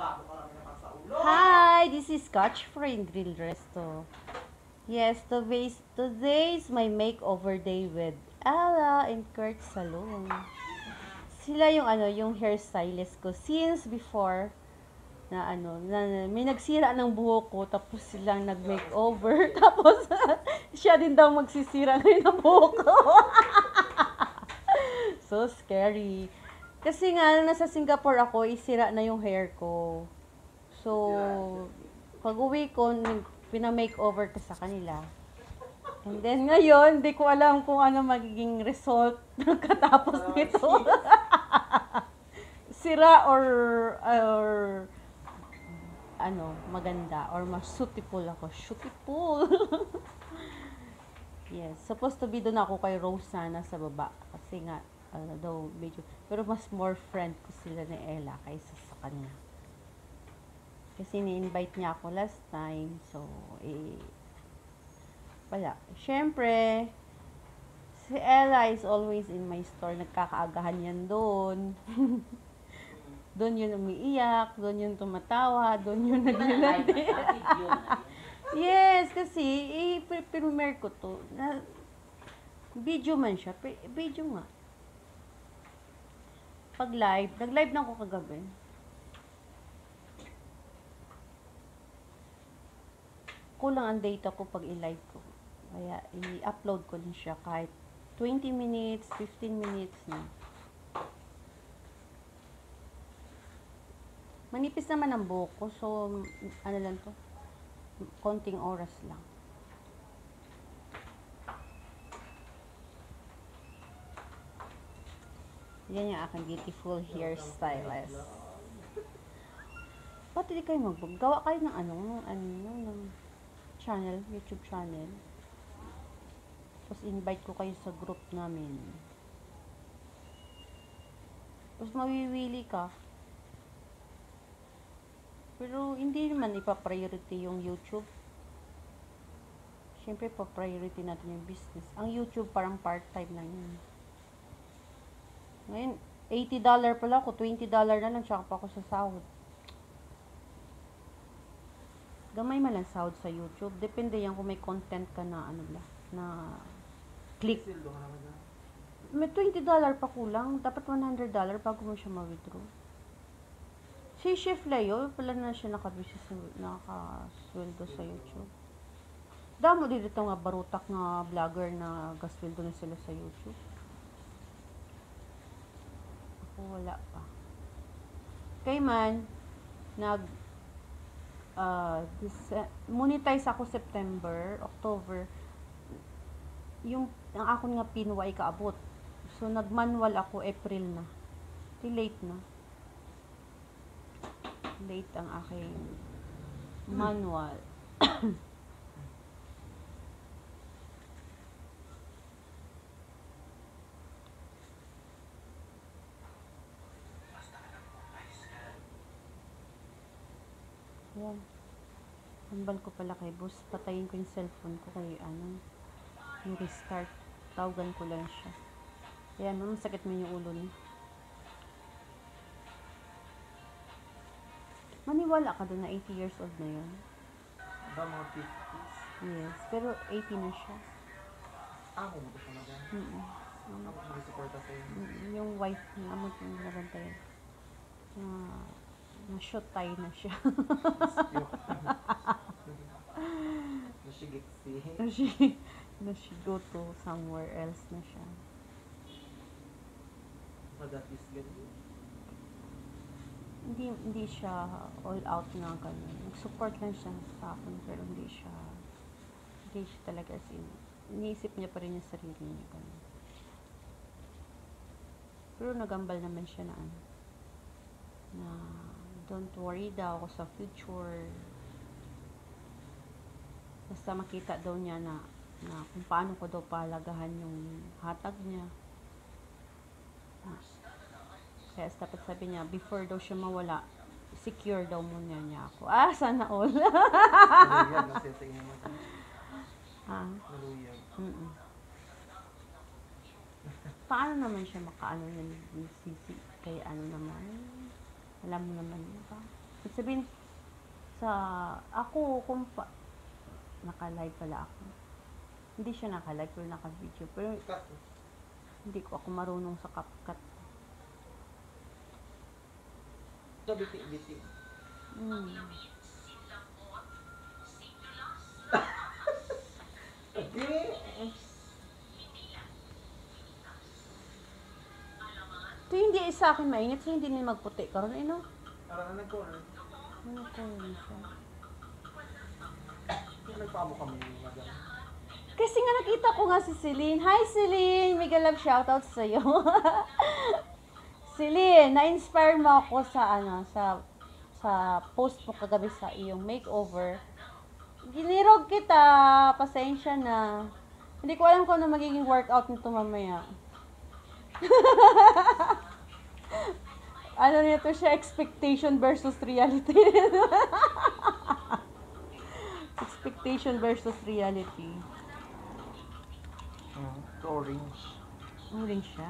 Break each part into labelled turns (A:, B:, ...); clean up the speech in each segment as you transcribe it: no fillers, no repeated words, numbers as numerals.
A: Hi, this is Scotch Friend Grill Resto. Yes, today's my makeover day with Ella and Kurt Salon. Sila yung yung hairstylist ko since before na may nagsira ng buhok ko tapos silang nag-makeover tapos siya din daw magsisira ngayon ng buhok ko. So scary. Kasi nga nasa Singapore ako, isira na yung hair ko. So, pag-uwi ko, pina-makeover ko sa kanila. And then ngayon, di ko alam kung ano magiging result katapos nito. Sira or maganda or mas suitable ako. Suitable. Yes, supposed to be doon ako kay Rose sana sa baba kasi nga daw medyo, pero mas more friend ko sila ni Ella kaysa sa kanya. Kasi ni-invite niya ako last time. So, wala. Siyempre, si Ella is always in my store. Nagkakaagahan yan doon. Doon yun umiiyak, doon yun tumatawa, doon yun naglalandi. Yes, kasi, premiere ko to. Video man siya. Video nga. Pag live, nag-live na ako kagabi. Kulang ang data ko pag i-live ko. Kaya, i-upload ko din siya kahit 20 minutes, 15 minutes na. Manipis naman ang buhok ko, so, ano lang to? Konting oras lang. Yan yung aking beautiful hairstylist. Ba't hindi kayo gawa kayo ng ng channel, YouTube channel. Tapos invite ko kayo sa group namin. Tapos mawiwili ka. Pero hindi naman ipa-priority yung YouTube. Siyempre pa-priority natin yung business. Ang YouTube parang part-time lang yun. Ngayon, $80 pala ako, $20 na lang, tsaka pa ako sa sahod. Gamay man lang sahod sa YouTube. Depende yan kung may content ka na na click. May $20 pa kulang. Dapat $100 bago mo siya ma-withdraw. Si Chef Leo, pala na siya nakasweldo sa YouTube. Damo din ito nga barutak nga vlogger na gasweldo na sila sa YouTube. Ako wala pa. Kay man, monetize ako September, October. Ang akon nga pinwa ay kaabot. So, nag-manual ako April na. Late na. Late ang aking manual. Yan. Tambal ko pala kay boss. Patayin ko yung cellphone ko kay yung restart. Tawagan ko lang siya. Ayan, masakit mo yung ulo niya. Maniwala ka doon na 80 years old na yun.
B: Ba mga 50s?
A: Yes, pero 80 na siya.
B: Ako mo siya na ba? Ako mag-supporta sa'yo.
A: Yung wife niya, mo yung nabantayan. Na-shot tayo na siya.
B: Nashigiksi.
A: She go to somewhere else na siya.
B: That is good.
A: Hindi siya all out na ganun. Nag-support lang siya sa akin, pero hindi siya talaga iniisip niya pa rin yung sarili niya ganun. Pero nagambal naman siya na don't worry daw ako sa future. Basta makita daw niya na kung paano ko daw palagahan yung hatag niya. Kaya dapat sabi niya, before daw siya mawala, secure daw muna niya ako. Sana all.
B: Naluyag na siya sa inyo mo. Naluyag.
A: Paano naman siya makaano ng sisi? Kaya naman, alam mo naman yun ba? Ibig sabihin, sa ako, kung naka-live pala ako. Hindi siya naka-live, pero naka-video. Pero
B: Cut.
A: hindi ko ako marunong sa CapCut.
B: Ito, biti.
A: Hmm.
B: Okay.
A: Ito hindi sa akin mainit, so hindi nila magputi. Karon no?
B: Parang nag-corner.
A: Ano ko yun siya?
B: Nagpamo kami, madam.
A: Kasi nga nakita ko nga si Celine. Hi Celine! Mega love shoutout sa iyo. Celine, na-inspire mo ako sa sa post mo kagabi sa iyong makeover. Ginirog kita, pasensya na. Hindi ko alam kung ano magiging workout nito mamaya. Ano nito siya, expectation versus reality. Expectation versus reality.
B: Orange.
A: Ano rin siya?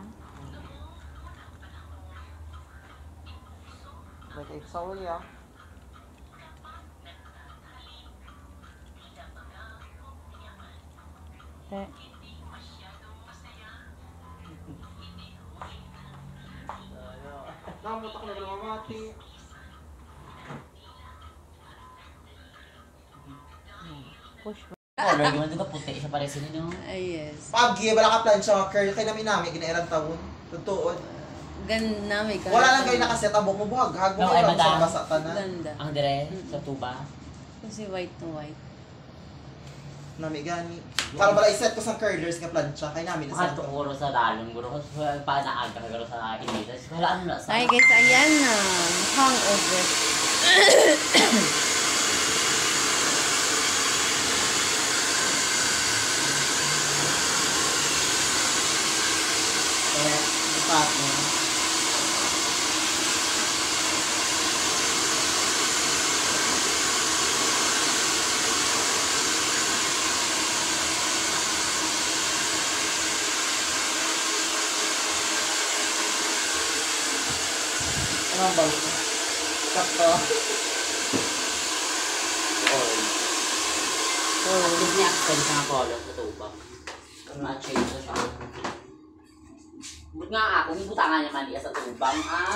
B: Like exfoliate.
A: Eh,
B: Namutak na mamati.
A: push mo.
C: Color, gawin dito puti siya pare sa ninyo.
A: Ay, yes.
B: Pagi, wala ka plancha, curl. Kaya namin ginairang tawon. Tutuon.
A: Ganda, may
B: Wala lang kayo nakaset ang buhok mo buhag. Hag mo
C: No, ay,
B: kayo sa
C: madam.
B: basa tanan.
A: Ganda.
C: Ang dire sa tuba.
A: Kasi white to white.
B: Nami gani. Para bala iset ko sa curlers nga plancha. Kaya namin
C: Mahal
B: isa
C: to guro sa dalon guro sa panaag ka guro sa inita. Wala ano na sa.
A: Hi guys, ayan na. Hangover.
B: Ipat mo. Ano ang balik mo? Sakto.
C: At least niya pwede sa color sa tuba. Ma-change na siya. But nga ako, may butangan niya mali sa tubang ah.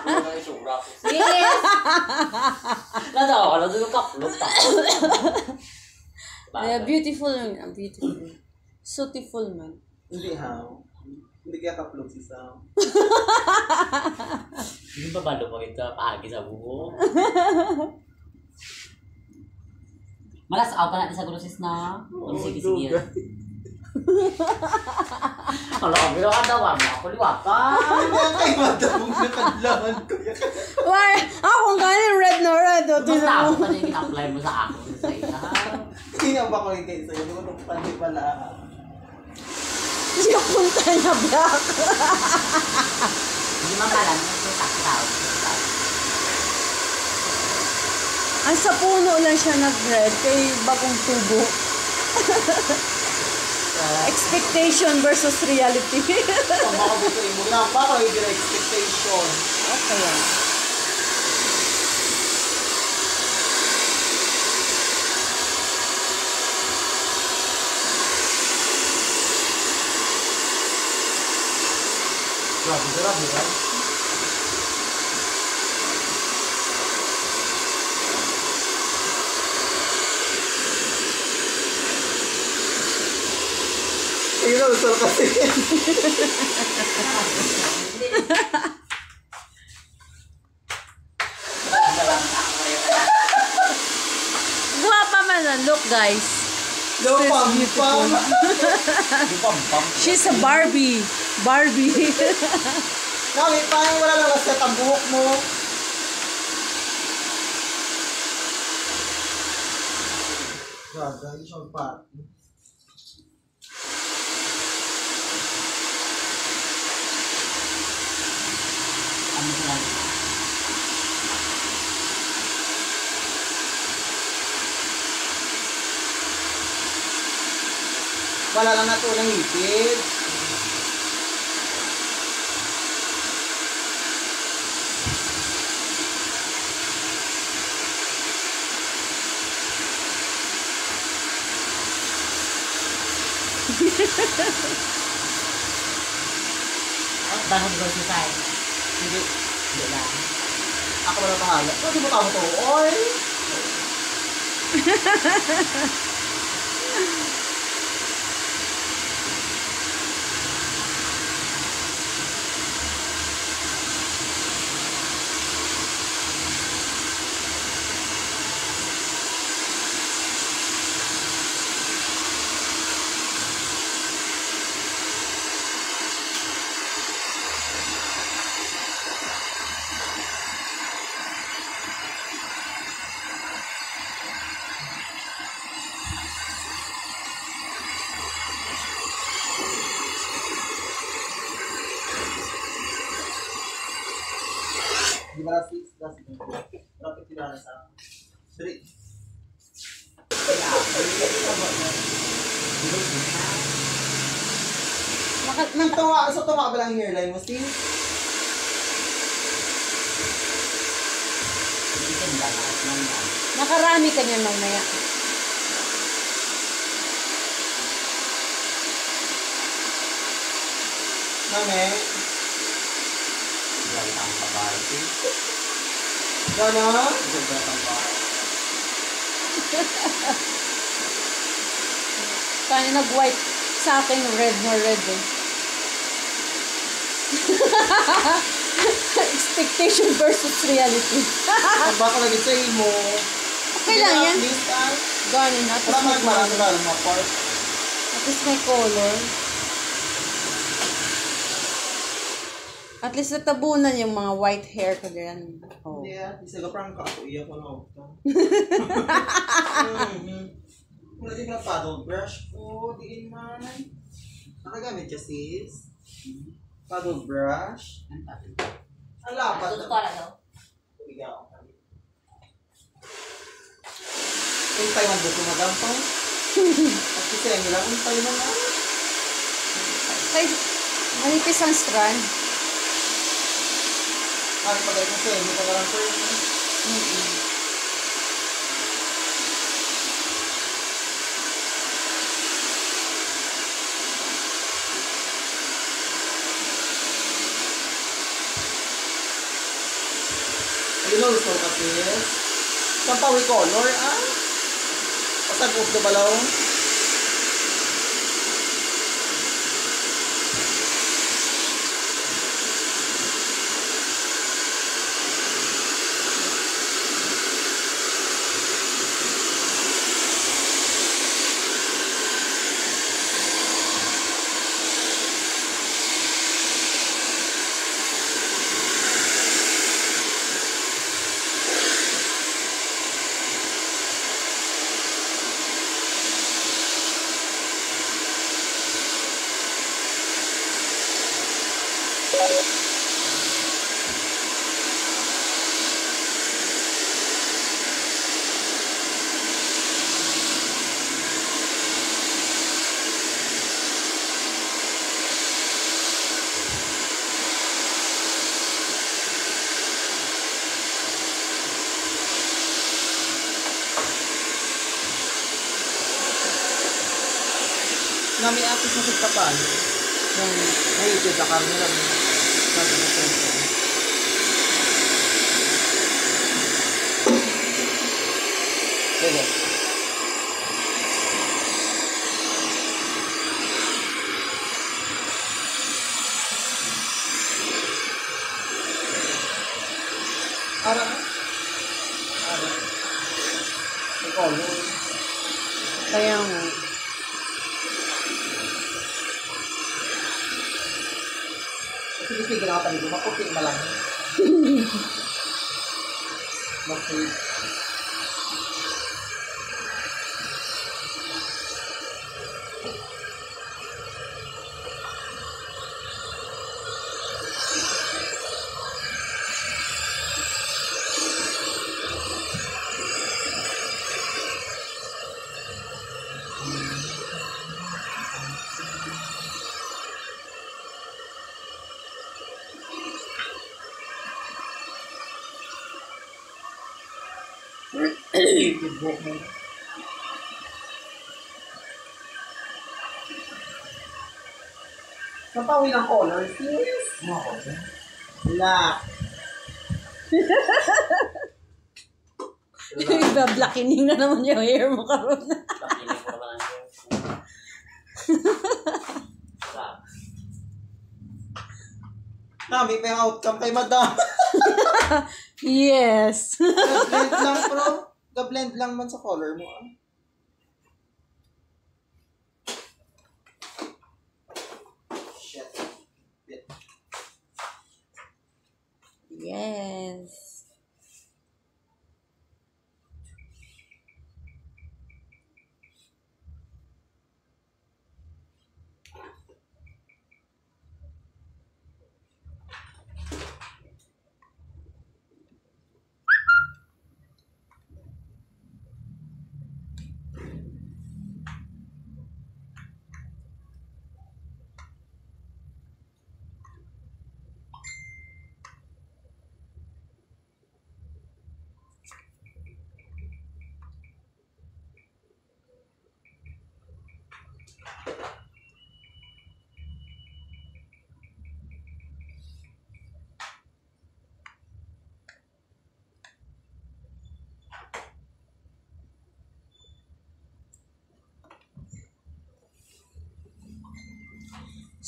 C: Ano na isura ko? Yes! Nadaw ka lang doon yung kaplog.
A: Beautiful man. Beautiful. Suitiful man.
B: Hindi ha. Hindi kaya kaplog si Sam.
C: Hindi ba balo mo ito paagi sa buho? Malas out pa natin sa grosis na. Sige. Kalau ako ginawa ka daw, ako liwat ka.
B: Kaya kayo madamog na kadlaman ko.
A: Why? Ako galing red na red.
C: Basta ako pa na yung apply mo sa akin sa ina.
B: Hindi nga ba ko yung kayo sa'yo? Hindi ko nung pandi pala.
A: Hindi punta niya black.
C: Hindi man pala, may tao.
A: Ang sa puno lang siya nag-red kay bagong tubo. Expectation versus reality.
B: Ang mga bituin mo. Ginamba ko yung expectation.
A: Okay yan.
B: Grabe yan. Ikaw, sir kasi.
A: Guwapa man ang look, guys.
B: Lupang
A: beautiful.
B: pam.
A: She's a Barbie. Barbie.
B: Kami, parang wala lang naset ang buhok mo. Grabe, hindi siya magpati.
C: Ano sila?
B: Wala lang nato ng hipid.
C: Dahil ko si Sai.
B: Hindi.
C: Hindi lang.
B: Ako wala bahala. Pwede mo tama to. Oy! Di ba last 6? Last 6. Dapat tinala sa 3. Sa tama ba lang hairline mo, Steve?
A: Nakarami ka niyan mamaya.
B: Mami?
C: Gantang kabahay.
B: Gana?
C: Gantang bahay.
A: Kaya nag-white sa akin, red na red eh. Expectation versus reality.
B: Ang baka lagi sa imo.
A: Okay lang yan.
B: At least,
A: Ganun na.
B: wala man marami mga part.
A: At least may color. At least natabunan yung mga white hair ko dyan. Oh.
B: Hindi isa ka parang ako, iyak ko na ako. Wala din ka paddle brush ko, diin man. Nakagamit ka sis? Paddle brush? Ang lapat.
C: Ito para daw.
B: Bigyan ako kami. Untay man buto madam pa. At kasi ang ilang untay man na.
A: Kay, manipis ang strand.
B: Kami pagay ko sa hindi pa walang firm. Ayun lang gusto ko kasi. Sampawi color Pasag of the balaw. Nami ako sa sikapan. May ito sa kami lang. Sabi na sensor. Sige. Ara. Ikaw,
A: Kaya nga.
B: sige lang ako nito, maputi malang. Maputi. Napawi ng color, sis. Black.
A: Iba-blackening na naman yung hair mo karon.
C: Pakinig ko naman ang sarap.
B: Nami pa yung outcome kay madam.
A: Yes.
B: Ga-blend lang, bro. Ga-blend lang man sa color mo, ah. Shit. Bit.
A: Yes.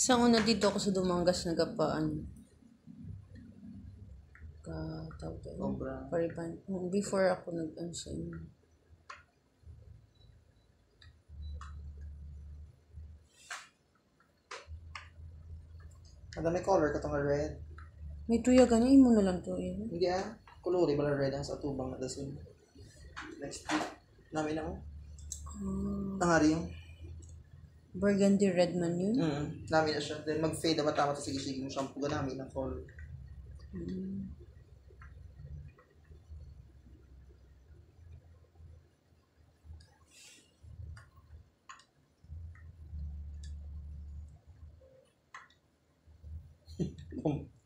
A: Sa una dito ako sa Dumangas nagapaan.
B: Sobra.
A: Pariban. Before ako nag-ano sa inyo.
B: Madami color ka itong red.
A: May tuya ganin mo na lang to eh.
B: Hindi ah. Kuluri ba red ang sa tubang na dasun. Next week. Namin ako. Nangari yung.
A: Burgundy red man yun.
B: Namin na siya. Then mag-fade na matama ito. Sige mo shampoo ka namin ng color.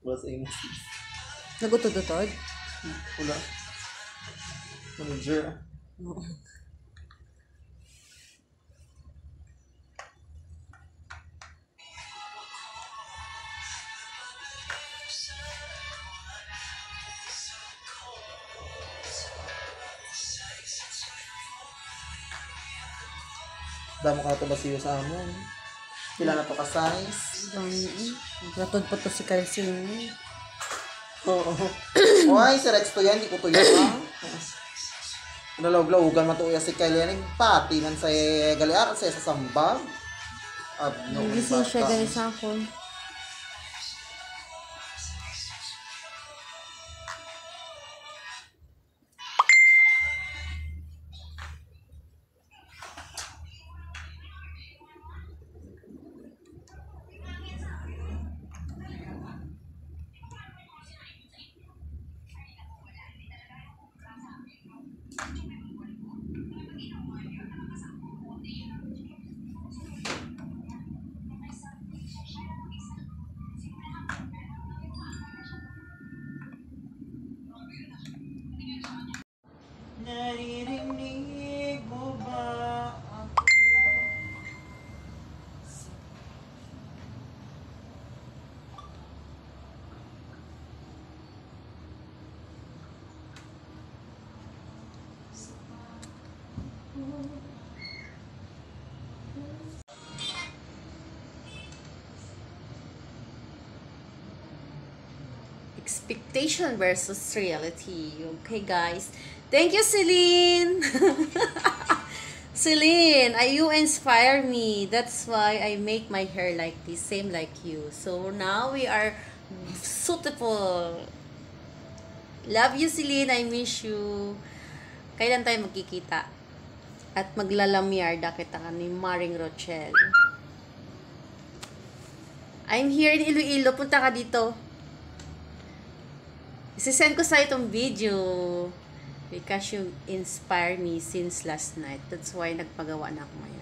B: Wala sa imo.
A: Nagutod-utod?
B: Wala. Manager.
A: Oo.
B: Damo ka na ito ba siyo sa amon? Pila na to ka size?
A: Natod pa to si Kelsey.
B: Oo. Uy, si Rex to yan. Di ko to yan ah. Nalaw-lawgan matuya si Kyle yan. Pati man sa galiaran sa sambag.
A: Nagising siya galing sa akin.
B: Naririnig mo ba ako?
A: Expectation versus reality. Okay, guys. Thank you, Celine. Celine, you inspire me. That's why I make my hair like this, same like you. So now we are suitable. Love you, Celine. I miss you. Kailan tayo magkikita? At maglalamyarda kita ni Maring Rochelle. I'm here in Iloilo. Punta ka dito. Isisend ko sa itong video because you inspired me since last night. That's why nagpagawa na ako ngayon.